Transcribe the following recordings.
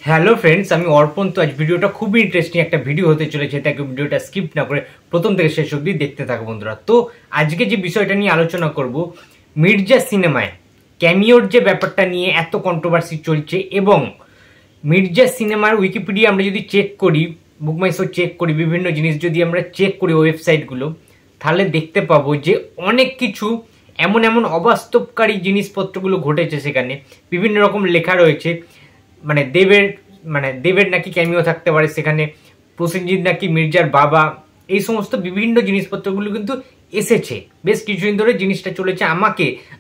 Hello friends, আমি অর্পণ। তো আজ ভিডিওটা খুবই ইন্টারেস্টিং একটা ভিডিও হতে চলেছে, তাকে ভিডিওটা স্কিপ না করে প্রথম থেকে শেষ অবধি দেখতে থাকো বন্ধুরা। তো আজকে যে বিষয়টা নিয়ে আলোচনা করব, মির্জা সিনেমায় ক্যামিওর যে ব্যাপারটা নিয়ে এত কন্ট্রোভার্সি চলছে, এবং মির্জা সিনেমার উইকিপিডিয়া আমরা যদি চেক করি, বুকমাইশো চেক করি, বিভিন্ন জিনিস যদি আমরা চেক করি ওয়েবসাইটগুলো, তাহলে দেখতে পাবো যে অনেক কিছু এমন এমন অবাস্তবকারী জিনিসপত্রগুলো ঘটেছে। সেখানে বিভিন্ন রকম লেখা রয়েছে, দেবের নাকি ক্যামিও থাকতে পারে সেখানে, প্রসেনজিৎ নাকি মির্জার বাবা, এই সমস্ত বিভিন্ন জিনিসপত্রগুলো কিন্তু এসেছে। বেশ কিছুদিন ধরে জিনিসটা চলেছে।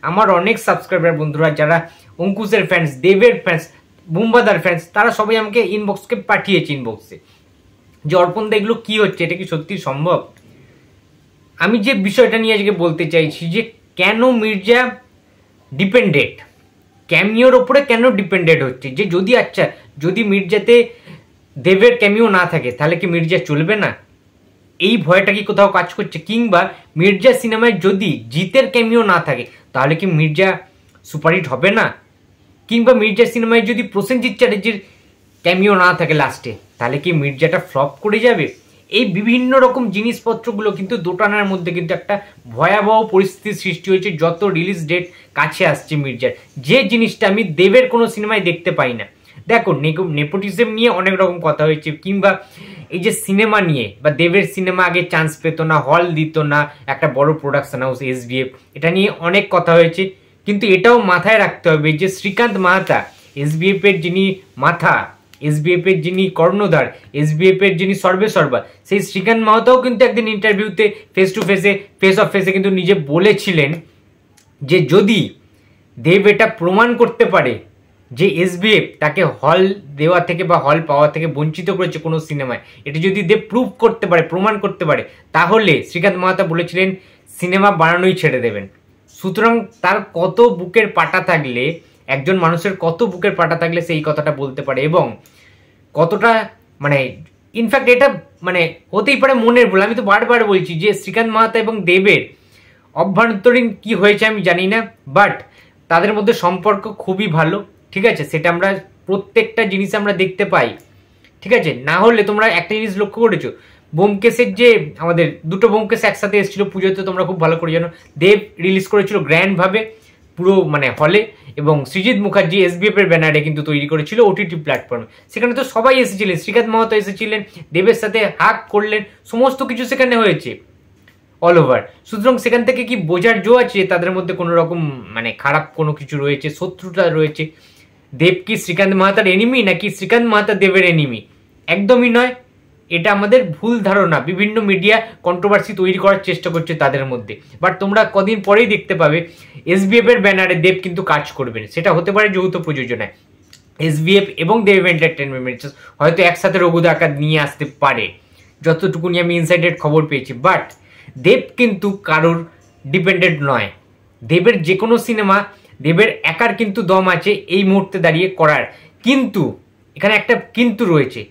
আমার অনেক সাবস্ক্রাইবার বন্ধুরা যারা অঙ্কুশের ফ্যান্স, দেবের ফ্যান্স, বুম্বাদার ফ্যান্স, তারা সবাই আমাকে ইনবক্সকে পাঠিয়েছে, ইনবক্সে, যে অর্পণদা এগুলো কি হচ্ছে, এটা কি সত্যি সম্ভব? আমি যে বিষয়টা নিয়ে আজকে বলতে চাইছি, যে কেন মির্জা ডিপেন্ডেন্ট, ক্যামিওর ওপরে কেন ডিপেন্ডেন্ট হচ্ছে, যে যদি মির্জাতে দেবের ক্যামিও না থাকে তাহলে কি মির্জা চলবে না? এই ভয়টা কি কোথাও কাজ করছে? কিংবা মির্জা সিনেমায় যদি জিতের ক্যামিও না থাকে তাহলে কি মির্জা সুপারহিট হবে না? কিংবা মির্জা সিনেমায় যদি প্রসেনজিৎ চ্যাটার্জির ক্যামিও না থাকে লাস্টে, তাহলে কি মির্জাটা ফ্লপ করে যাবে? এই বিভিন্ন রকম জিনিসপত্রগুলো কিন্তু দোটানার মধ্যে কিন্তু একটা ভয়াবহ পরিস্থিতির সৃষ্টি হয়েছে যত রিলিজ ডেট কাছে আসছে মির্জার, যে জিনিসটা আমি দেবের কোনো সিনেমায় দেখতে পাই না। দেখো, নেপোটিজম নিয়ে অনেক রকম কথা হয়েছে, কিংবা এই যে সিনেমা নিয়ে, বা দেবের সিনেমা আগে চান্স পেত না, হল দিত না, একটা বড় প্রোডাকশন হাউস এসবিএফ, এটা নিয়ে অনেক কথা হয়েছে। কিন্তু এটাও মাথায় রাখতে হবে যে শ্রীকান্ত মাহাতা, এসবিএফ এর যিনি মাথা, এসবিএফ এর যিনি কর্ণধার, এসবিএফ এর যিনি সর্বেসর্বা, সেই শ্রীকান্ত মাহাতাও কিন্তু একদিন ইন্টারভিউতে ফেস অফ ফেসে কিন্তু নিজে বলেছিলেন যে যদি দেব এটা প্রমাণ করতে পারে যে এসবিএফ তাকে হল দেওয়া থেকে বা হল পাওয়া থেকে বঞ্চিত করেছে কোনো সিনেমায়, এটা যদি দেব প্রুভ করতে পারে, প্রমাণ করতে পারে, তাহলে শ্রীকান্ত মাহাতা বলেছিলেন সিনেমা বানানোই ছেড়ে দেবেন। সুতরাং তার কত বুকের পাটা থাকলে, একজন মানুষের কত বুকের পাটা থাকলে সেই কথাটা বলতে পারে, এবং কতটা ইনফ্যাক্ট এটা হতেই পারে মনের ভুল। আমি তো বারবার বলছি যে শ্রীকান্ত মাহাতা এবং দেবের অভ্যন্তরীণ কি হয়েছে আমি জানি না, বাট তাদের মধ্যে সম্পর্ক খুবই ভালো, ঠিক আছে? সেটা আমরা প্রত্যেকটা জিনিস আমরা দেখতে পাই, ঠিক আছে? না হলে তোমরা একটা জিনিস লক্ষ্য করেছো, ব্যোমকেশের যে আমাদের দুটো ব্যোমকেশ একসাথে এসেছিল পুজোতে, তোমরা খুব ভালো করে জানো, দেব রিলিজ করেছিল গ্র্যান্ড ভাবে পুরো হলে, এবং সৃজিত মুখার্জি এসবিএফ এর ব্যানারে কিন্তু তৈরি করেছিল ওটিটি প্ল্যাটফর্মে। সেখানে তো সবাই এসেছিলেন, শ্রীকান্ত মাহাতো এসেছিলেন, দেবের সাথে হাক করলেন, সমস্ত কিছু সেখানে হয়েছে অল ওভার। সুতরাং সেখান থেকে কি বোঝার জো আছে তাদের মধ্যে কোনো রকম খারাপ কোনো কিছু রয়েছে, শত্রুতা রয়েছে? দেব কি শ্রীকান্ত মাহাতার এনিমি, নাকি শ্রীকান্ত মাহাতা দেবের এনিমি? একদমই নয়। এটা আমাদের ভুল ধারণা। বিভিন্ন মিডিয়া কন্ট্রোভার্সি তৈরি করার চেষ্টা করছে তাদের মধ্যে, বাট তোমরা কদিন পরেই দেখতে পাবে এসবিএফ এর ব্যানারে দেব কিন্তু কাজ করবেন। সেটা হতে পারে যৌথ প্রযোজনায়, এসবিএফ এবং দেব এন্টারটেনমেন্ট হয়তো একসাথে রঘুদা আকার নিয়ে আসতে পারে, যতটুকুনি আমি ইনসাইডেড খবর পেয়েছি। বাট দেব কিন্তু কারোর ডিপেন্ডেন্ট নয়। দেবের যে কোনো সিনেমা দেবের একার কিন্তু দম আছে এই মুহূর্তে দাঁড়িয়ে করার। কিন্তু এখানে একটা কিন্তু রয়েছে,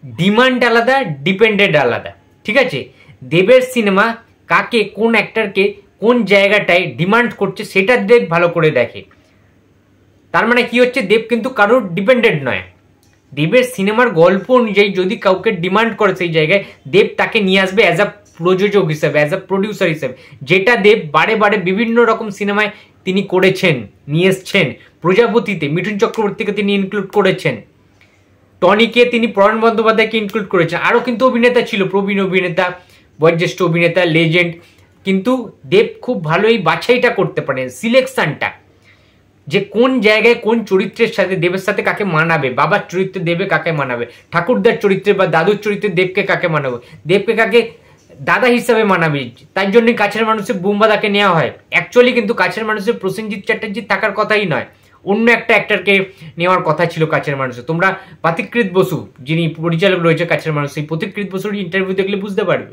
ডিমান্ড আলাদা, ডিপেন্ডেন্ট আলাদা, ঠিক আছে? দেবের সিনেমা কাকে, কোন অ্যাক্টরকে কোন জায়গাটায় ডিমান্ড করছে সেটা দেব ভালো করে দেখে। তার মানে কি হচ্ছে, দেব কিন্তু কারোর ডিপেন্ডেন্ট নয়। দেবের সিনেমার গল্প অনুযায়ী যদি কাউকে ডিমান্ড করে সেই জায়গায়, দেব তাকে নিয়ে আসবে অ্যাজ আ প্রযোজক হিসেবে, অ্যাজ আ প্রডিউসার হিসেবে, যেটা দেব বারে বারে বিভিন্ন রকম সিনেমায় তিনি করেছেন, নিয়ে এসছেন। প্রজাপতিতে মিঠুন চক্রবর্তীকে তিনি ইনক্লুড করেছেন, টনিকে তিনি পরাণ বন্দ্যোপাধ্যায়কে ইনক্লুড করেছেন, আরও কিন্তু অভিনেতা ছিল, প্রবীণ অভিনেতা, বয়োজ্যেষ্ঠ অভিনেতা, লেজেন্ড। কিন্তু দেব খুব ভালো এই বাছাইটা করতে পারেন, সিলেকশনটা, যে কোন জায়গায় কোন চরিত্রের সাথে দেবের সাথে কাকে মানাবে, বাবার চরিত্রে দেবে কাকে মানাবে, ঠাকুরদার চরিত্রে বা দাদুর চরিত্রে দেবকে কাকে মানাবে, দেবকে কাকে দাদা হিসাবে মানাবে। তাই জন্য কাছের মানুষের বুম্বাদাকে নেওয়া হয়। অ্যাকচুয়ালি কিন্তু কাছের মানুষের প্রসেনজিৎ চ্যাটার্জি থাকার কথাই নয়, অন্য একটা অ্যাক্টরকে নেওয়ার কথা ছিল কাছের মানুষের। তোমরা পথিকৃৎ বসু, যিনি পরিচালক রয়েছে কাছের মানুষ, সেই পথিকৃৎ বসুর ইন্টারভিউ দেখলে বুঝতে পারবে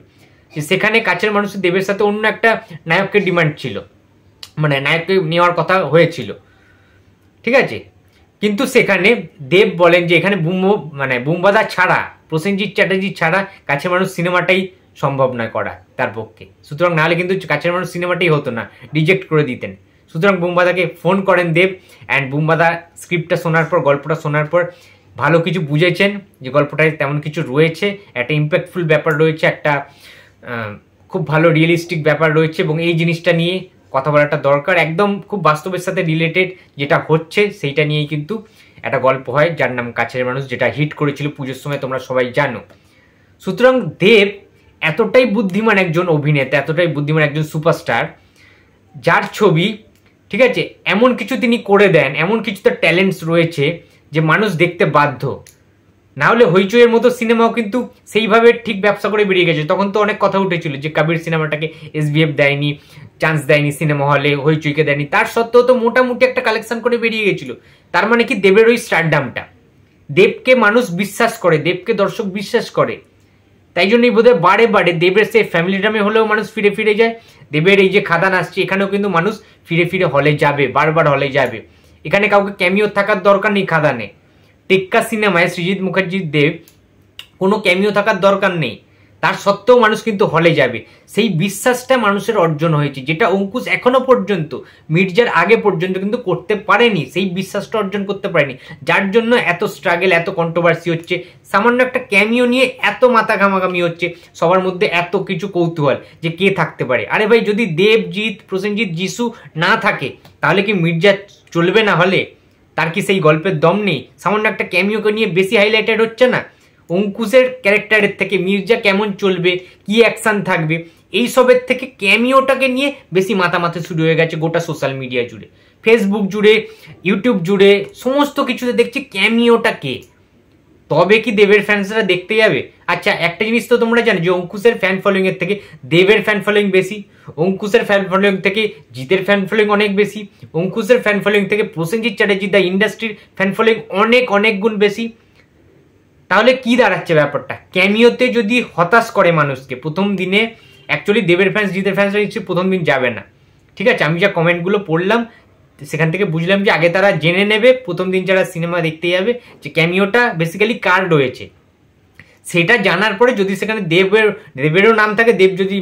যে সেখানে কাছের মানুষের দেবের সাথে অন্য একটা নায়কের ডিমান্ড ছিল, নায়ককে নেওয়ার কথা হয়েছিল, ঠিক আছে? কিন্তু সেখানে দেব বলেন যে এখানে বুম্বাদা ছাড়া, প্রসেনজিৎ চ্যাটার্জি ছাড়া কাছের মানুষ সিনেমাটাই সম্ভব নয় করা তার পক্ষে। সুতরাং নাহলে কিন্তু কাছের মানুষ সিনেমাটাই হতো না, রিজেক্ট করে দিতেন। সুতরাং বুম্বাদাকে ফোন করেন দেব, অ্যান্ড বুম্বাদা স্ক্রিপ্টটা শোনার পর, গল্পটা শোনার পর ভালো কিছু বুঝেছেন, যে গল্পটায় তেমন কিছু রয়েছে, একটা ইম্প্যাক্টফুল ব্যাপার রয়েছে, একটা খুব ভালো রিয়েলিস্টিক ব্যাপার রয়েছে, এবং এই জিনিসটা নিয়ে কথা বলাটা দরকার। একদম খুব বাস্তবের সাথে রিলেটেড যেটা হচ্ছে সেইটা নিয়েই কিন্তু একটা গল্প হয়, যার নাম কাছের মানুষ, যেটা হিট করেছিল পুজোর সময়, তোমরা সবাই জানো। সুতরাং দেব এতটাই বুদ্ধিমান একজন অভিনেতা, এতটাই বুদ্ধিমান একজন সুপারস্টার, যার ছবি, ঠিক আছে, এমন কিছু তিনি করে দেন, এমন কিছু তার ট্যালেন্টস রয়েছে যে মানুষ দেখতে বাধ্য। না হলে হইচইয়ের মতো সিনেমাও কিন্তু সেইভাবে ঠিক ব্যবসা করে বেরিয়ে গেছে। তখন তো অনেক কথা উঠেছিল যে কবির সিনেমাটাকে SBF দেয়নি, চান্স দেয়নি সিনেমা হলে, হইচইকে দেয়নি, তার সত্ত্বেও তো মোটামুটি একটা কালেকশন করে বেরিয়ে গেছিল। তার মানে কি দেবের ওই স্টারডামটা, দেবকে মানুষ বিশ্বাস করে, দেবকে দর্শক বিশ্বাস করে, তাই জন্যই বোধহয় বারে বারে দেবের সেই ফ্যামিলি ড্রামে হলেও মানুষ ফিরে ফিরে যায়। দেবের এই যে খাদান আসছে, এখানেও কিন্তু মানুষ ফিরে ফিরে হলে যাবে, বারবার হলে যাবে। এখানে কাউকে ক্যামিও থাকার দরকার নেই খাদানে। টেক্কা সিনেমায় সৃজিত মুখার্জির দেব কোনো ক্যামিও থাকার দরকার নেই, তার সত্ত্বেও মানুষ কিন্তু হলে যাবে। সেই বিশ্বাসটা মানুষের অর্জন হয়েছে, যেটা অঙ্কুশ এখনো পর্যন্ত, মির্জার আগে পর্যন্ত কিন্তু করতে পারেনি। সেই বিশ্বাসটা অর্জন করতে পারেনি, যার জন্য এত স্ট্রাগল, এত কন্ট্রোভার্সি হচ্ছে। সামান্য একটা ক্যামিও নিয়ে এত মাথা ঘামাঘামি হচ্ছে, সবার মধ্যে এত কিছু কৌতূহল যে কে থাকতে পারে। আরে ভাই, যদি দেবজিৎ, প্রসেনজিৎ, যিশু না থাকে তাহলে কি মির্জা চলবে না হলে? তার কি সেই গল্পের দম নেই? সামান্য একটা ক্যামিওকে নিয়ে বেশি হাইলাইটেড হচ্ছে না? অঙ্কুশের ক্যারেক্টারের থেকে মির্জা কেমন চলবে, কি অ্যাকশন থাকবে, এই সবের থেকে ক্যামিওটাকে নিয়ে বেশি মাতামাতি শুরু হয়ে গেছে গোটা সোশ্যাল মিডিয়া জুড়ে, ফেসবুক জুড়ে, ইউটিউব জুড়ে, সমস্ত কিছুতে দেখছি ক্যামিওটাকে। তবে কি দেবের ফ্যান্সরা দেখতে যাবে? আচ্ছা, একটা জিনিস তো তোমরা জানো যে অঙ্কুশের ফ্যান ফলোয়িং এর থেকে দেবের ফ্যান ফলোয়িং বেশি, অঙ্কুশের ফ্যান ফলোয়িং থেকে জিতের ফ্যান ফলোয়িং অনেক বেশি, অঙ্কুশের ফ্যান ফলোয়িং থেকে প্রসেনজিৎ চ্যাটার্জি দ্য ইন্ডাস্ট্রির ফ্যান ফলোয়িং অনেক অনেক গুণ বেশি। তাহলে কি দাঁড়াচ্ছে ব্যাপারটা? ক্যামিওতে যদি হতাশ করে মানুষকে প্রথম দিনে, অ্যাকচুয়ালি দেবের ফ্যান্স, জিতের ফ্যান্সরা নিশ্চয়ই প্রথম দিন যাবে না, ঠিক আছে? আমি যা কমেন্টগুলো পড়লাম সেখান থেকে বুঝলাম যে আগে তারা জেনে নেবে প্রথম দিন যারা সিনেমা দেখতে যাবে যে ক্যামিওটা বেসিক্যালি কার রয়েছে। সেটা জানার পরে যদি সেখানে দেবেরও নাম থাকে, দেব যদি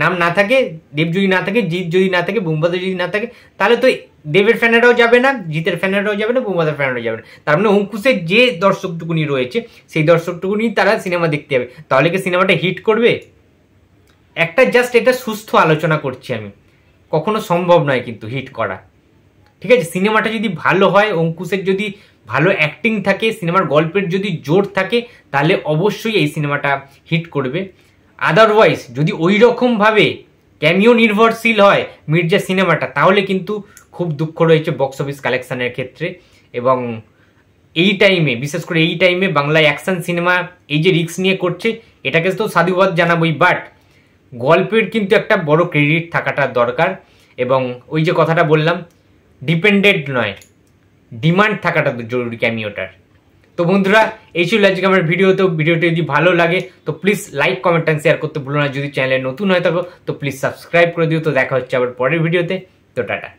নাম না থাকে, দেব যদি না থাকে, জিৎ যদি না থাকে, বুম্বাদা যদি না থাকে, তাহলে তো দেবের ফ্যানেরাও যাবে না, জিতের ফ্যানেরাও যাবে না, বুম্বাদার ফ্যানেরাও যাবে না। তার মানে অঙ্কুশের যে দর্শকটুকুনি রয়েছে সেই দর্শকটুকুনি তারা সিনেমা দেখতে যাবে। তাহলে কি সিনেমাটা হিট করবে? একটা জাস্ট এটা সুস্থ আলোচনা করছি আমি, কখনো সম্ভব নয় কিন্তু হিট করা, ঠিক আছে? সিনেমাটা যদি ভালো হয়, অঙ্কুশের যদি ভালো অ্যাক্টিং থাকে, সিনেমার গল্পের যদি জোর থাকে, তাহলে অবশ্যই এই সিনেমাটা হিট করবে। আদারওয়াইজ যদি ওই রকমভাবে ক্যামিও নির্ভরশীল হয় মির্জা সিনেমাটা, তাহলে কিন্তু খুব দুঃখ রয়েছে বক্স অফিস কালেকশনের ক্ষেত্রে। এবং এই টাইমে, বিশেষ করে এই টাইমে বাংলায় অ্যাকশন সিনেমা এই যে রিস্ক নিয়ে করছে, এটাকে তো সাধুবাদ জানাবোই, বাট গল্পের কিন্তু একটা বড় ক্রেডিট থাকাটা দরকার। এবং ওই যে কথাটা বললাম, ডিপেন্ডেন্ট নয়, ডিমান্ড থাকাটা জরুরি ক্যামিওটার। তো বন্ধুরা, এই ছিল আজকে আমার ভিডিও। তো ভিডিওটি যদি ভালো লাগে তো please like, comment and share করতে ভুলো না। যদি চ্যানেলে নতুন হয়ে থাকো তো প্লিজ সাবস্ক্রাইব করে দিও। তো দেখা হচ্ছে আবার পরের ভিডিওতে। তো টাটা।